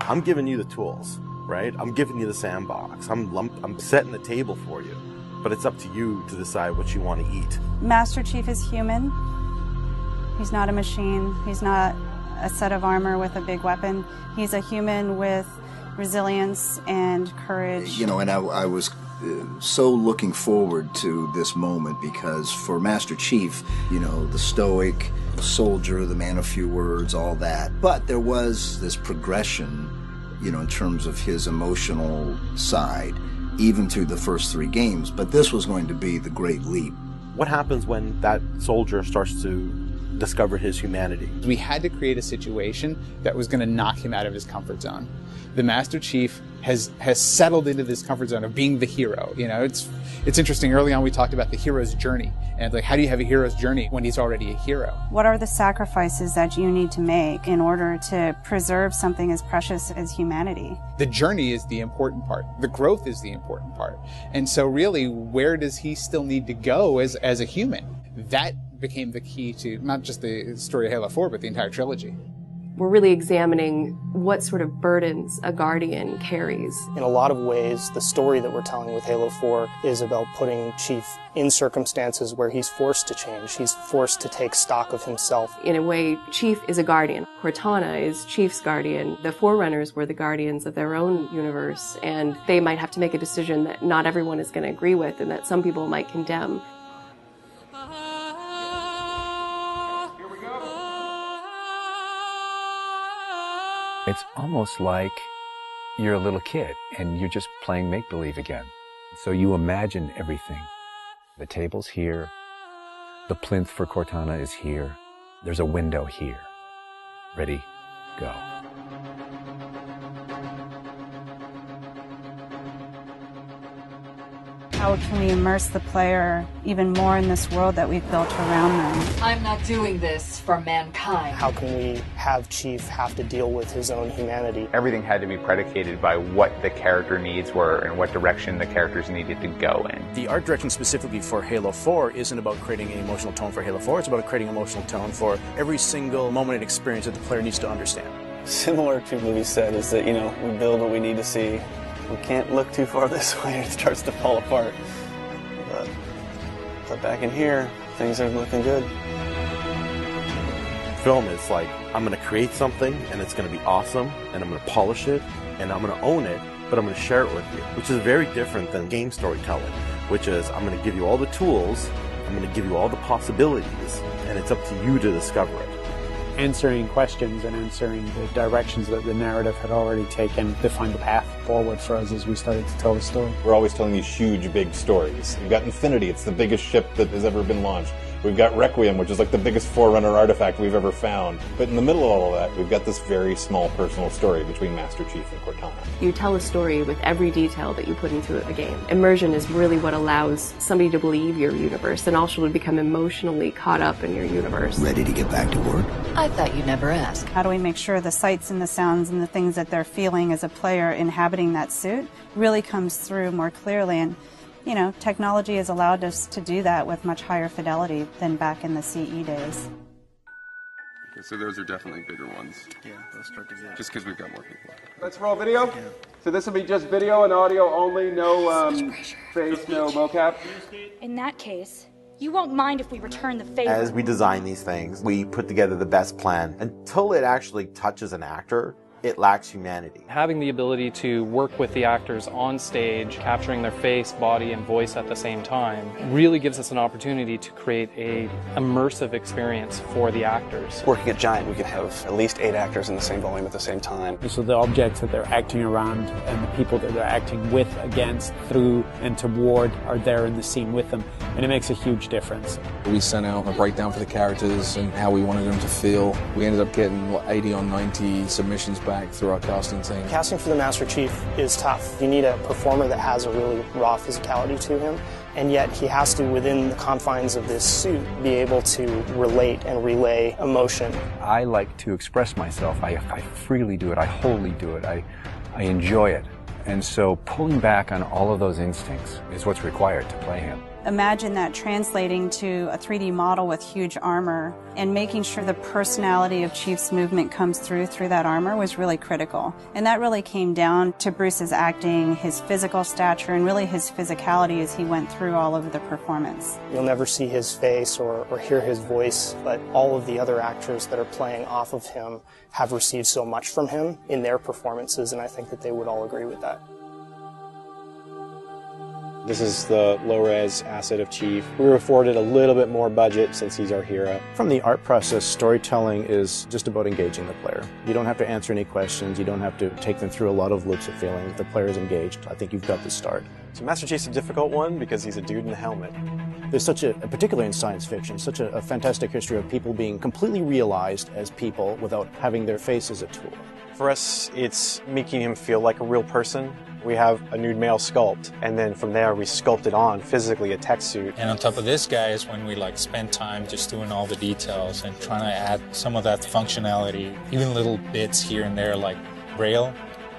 I'm giving you the tools, right? I'm giving you the sandbox. I'm setting the table for you. But it's up to you to decide what you want to eat. Master Chief is human. He's not a machine. He's not a set of armor with a big weapon. He's a human with resilience and courage. You know, and I was so looking forward to this moment because for Master Chief, you know, the stoic soldier, the man of few words, all that. But there was this progression, you know, in terms of his emotional side, even through the first 3 games. But this was going to be the great leap. What happens when that soldier starts to discover his humanity? We had to create a situation that was going to knock him out of his comfort zone. The Master Chief has settled into this comfort zone of being the hero. You know, it's interesting. Early on, we talked about the hero's journey, and like, how do you have a hero's journey when he's already a hero? What are the sacrifices that you need to make in order to preserve something as precious as humanity? The journey is the important part. The growth is the important part. And so really, where does he still need to go as a human? That became the key to not just the story of Halo 4, but the entire trilogy. We're really examining what sort of burdens a Guardian carries. In a lot of ways, the story that we're telling with Halo 4 is about putting Chief in circumstances where he's forced to change. He's forced to take stock of himself. In a way, Chief is a Guardian. Cortana is Chief's Guardian. The Forerunners were the Guardians of their own universe, and they might have to make a decision that not everyone is going to agree with and that some people might condemn. It's almost like you're a little kid and you're just playing make-believe again. So you imagine everything. The table's here. The plinth for Cortana is here. There's a window here. Ready, go. How can we immerse the player even more in this world that we've built around them? I'm not doing this for mankind. How can we have Chief have to deal with his own humanity? Everything had to be predicated by what the character needs were and what direction the characters needed to go in. The art direction specifically for Halo 4 isn't about creating an emotional tone for Halo 4, it's about creating an emotional tone for every single moment and experience that the player needs to understand. Similar to what we said is that, you know, we build what we need to see. We can't look too far this way, it starts to fall apart. But back in here, things are looking good. Film is like, I'm going to create something, and it's going to be awesome, and I'm going to polish it, and I'm going to own it, but I'm going to share it with you, which is very different than game storytelling, which is I'm going to give you all the tools, I'm going to give you all the possibilities, and it's up to you to discover it. Answering questions and answering the directions that the narrative had already taken defined the path forward for us as we started to tell the story. We're always telling these huge, big stories. We've got Infinity, it's the biggest ship that has ever been launched. We've got Requiem, which is like the biggest Forerunner artifact we've ever found. But in the middle of all of that, we've got this very small personal story between Master Chief and Cortana. You tell a story with every detail that you put into a game. Immersion is really what allows somebody to believe your universe and also to become emotionally caught up in your universe. Ready to get back to work? I thought you'd never ask. How do we make sure the sights and the sounds and the things that they're feeling as a player inhabiting that suit really comes through more clearly? And you know, technology has allowed us to do that with much higher fidelity than back in the CE days. Okay, so those are definitely bigger ones. Yeah, those start to get. Just because we've got more people. Let's roll video. Yeah. So this will be just video and audio only, no face, no mocap. In that case, you won't mind if we return the favor. As we design these things, we put together the best plan. Until it actually touches an actor, it lacks humanity. Having the ability to work with the actors on stage, capturing their face, body, and voice at the same time, really gives us an opportunity to create an immersive experience for the actors. Working at Giant, we could have at least 8 actors in the same volume at the same time. So the objects that they're acting around and the people that they're acting with, against, through, and toward are there in the scene with them, and it makes a huge difference. We sent out a breakdown for the characters and how we wanted them to feel. We ended up getting 80 or 90 submissions back through our casting team. Casting for the Master Chief is tough. You need a performer that has a really raw physicality to him, and yet he has to, within the confines of this suit, be able to relate and relay emotion. I like to express myself. I freely do it. I wholly do it. I enjoy it. And so pulling back on all of those instincts is what's required to play him. Imagine that translating to a 3D model with huge armor and making sure the personality of Chief's movement comes through that armor was really critical. And that really came down to Bruce's acting, his physical stature, and really his physicality as he went through all of the performance. You'll never see his face or hear his voice, but all of the other actors that are playing off of him have received so much from him in their performances, and I think that they would all agree with that. This is the low-res asset of Chief. We were afforded a little bit more budget since he's our hero. From the art process, storytelling is just about engaging the player. You don't have to answer any questions. You don't have to take them through a lot of loops of feeling. If the player is engaged, I think you've got the start. So Master Chief's a difficult one because he's a dude in a helmet. There's such particularly in science fiction, such a fantastic history of people being completely realized as people without having their face as a tool. For us, it's making him feel like a real person. We have a nude male sculpt, and then from there we sculpt it on physically a tech suit. And on top of this guy is when we spend time just doing all the details and trying to add some of that functionality, even little bits here and there like Braille,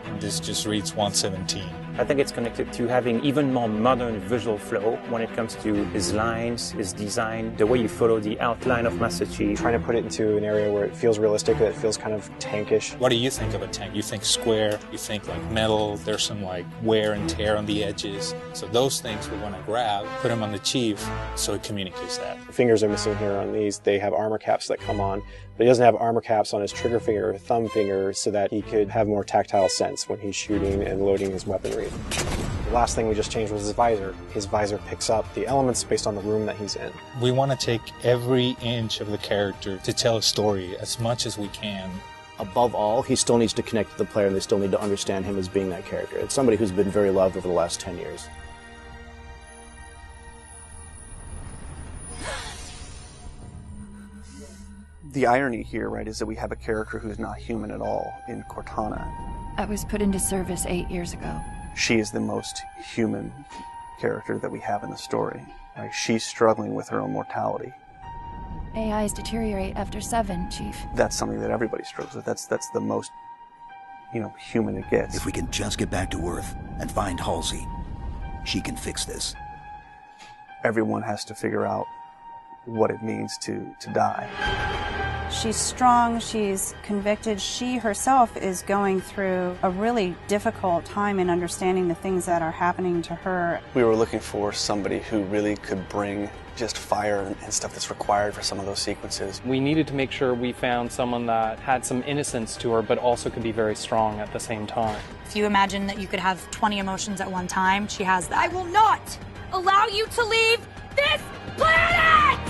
and this just reads 117. I think it's connected to having even more modern visual flow when it comes to his lines, his design, the way you follow the outline of Master Chief. Trying to put it into an area where it feels realistic, that it feels kind of tankish. What do you think of a tank? You think square, you think metal, there's some wear and tear on the edges. So those things we want to grab, put them on the Chief so it communicates that. The fingers are missing here on these. They have armor caps that come on, but he doesn't have armor caps on his trigger finger or thumb finger so that he could have more tactile sense when he's shooting and loading his weaponry. The last thing we just changed was his visor. His visor picks up the elements based on the room that he's in. We want to take every inch of the character to tell a story as much as we can. Above all, he still needs to connect to the player, and they still need to understand him as being that character. It's somebody who's been very loved over the last 10 years. The irony here, right, is that we have a character who's not human at all in Cortana. I was put into service 8 years ago. She is the most human character that we have in the story. Right? She's struggling with her own mortality. AIs deteriorate after 7, Chief. That's something that everybody struggles with. That's the most, human it gets. If we can just get back to Earth and find Halsey, she can fix this. Everyone has to figure out what it means to die. She's strong, she's convicted. She herself is going through a really difficult time in understanding the things that are happening to her. We were looking for somebody who really could bring just fire and stuff that's required for some of those sequences. We needed to make sure we found someone that had some innocence to her, but also could be very strong at the same time. If you imagine that you could have 20 emotions at one time, she has that. I will not allow you to leave this planet!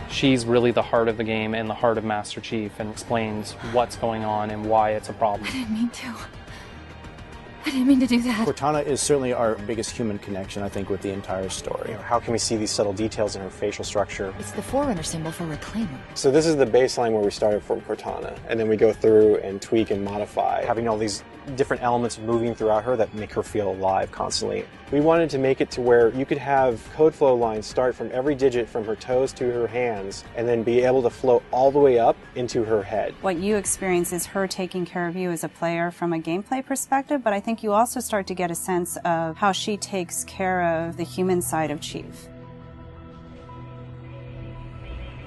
She's really the heart of the game and the heart of Master Chief, and explains what's going on and why it's a problem. I didn't mean to. I didn't mean to do that. Cortana is certainly our biggest human connection, I think, with the entire story. How can we see these subtle details in her facial structure? It's the Forerunner symbol for Reclaimer. So this is the baseline where we started from Cortana, and then we go through and tweak and modify, having all these different elements moving throughout her that make her feel alive constantly. We wanted to make it to where you could have code flow lines start from every digit from her toes to her hands, and then be able to flow all the way up into her head. What you experience is her taking care of you as a player from a gameplay perspective, but I think you also start to get a sense of how she takes care of the human side of Chief.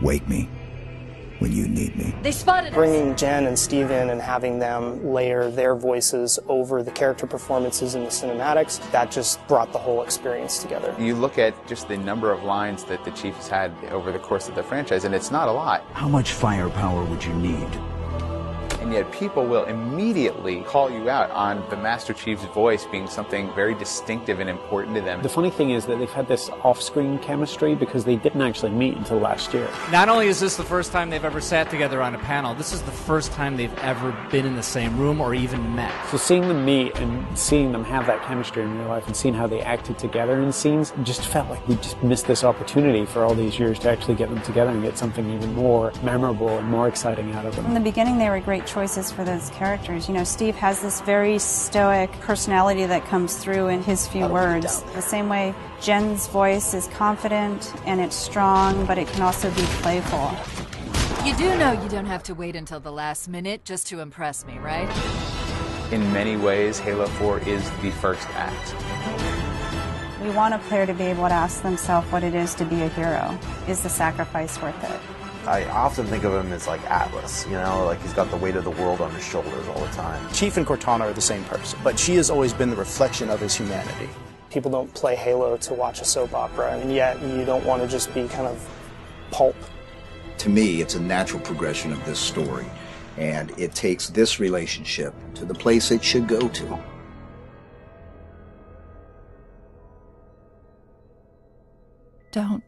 Wake me when you need me. They spotted us. Bringing Jen and Steve in and having them layer their voices over the character performances in the cinematics, that just brought the whole experience together. You look at just the number of lines that the Chief has had over the course of the franchise, and it's not a lot. How much firepower would you need? And yet people will immediately call you out on the Master Chief's voice being something very distinctive and important to them. The funny thing is that they've had this off-screen chemistry because they didn't actually meet until last year. Not only is this the first time they've ever sat together on a panel, this is the first time they've ever been in the same room or even met. So seeing them meet and seeing them have that chemistry in real life and seeing how they acted together in scenes just felt like we just missed this opportunity for all these years to actually get them together and get something even more memorable and more exciting out of them. In the beginning, they were great choices for those characters. Steve has this very stoic personality that comes through in his few words. The same way Jen's voice is confident and it's strong, but it can also be playful. You do know you don't have to wait until the last minute just to impress me, right? In many ways, Halo 4 is the first act. We want a player to be able to ask themselves what it is to be a hero. Is the sacrifice worth it? I often think of him as like Atlas, you know, like he's got the weight of the world on his shoulders all the time. Chief and Cortana are the same person, but she has always been the reflection of his humanity. People don't play Halo to watch a soap opera, and yet you don't want to just be kind of pulp. To me, it's a natural progression of this story, and it takes this relationship to the place it should go to. Don't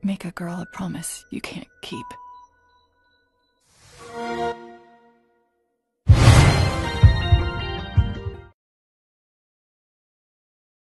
make a girl a promise you can't keep.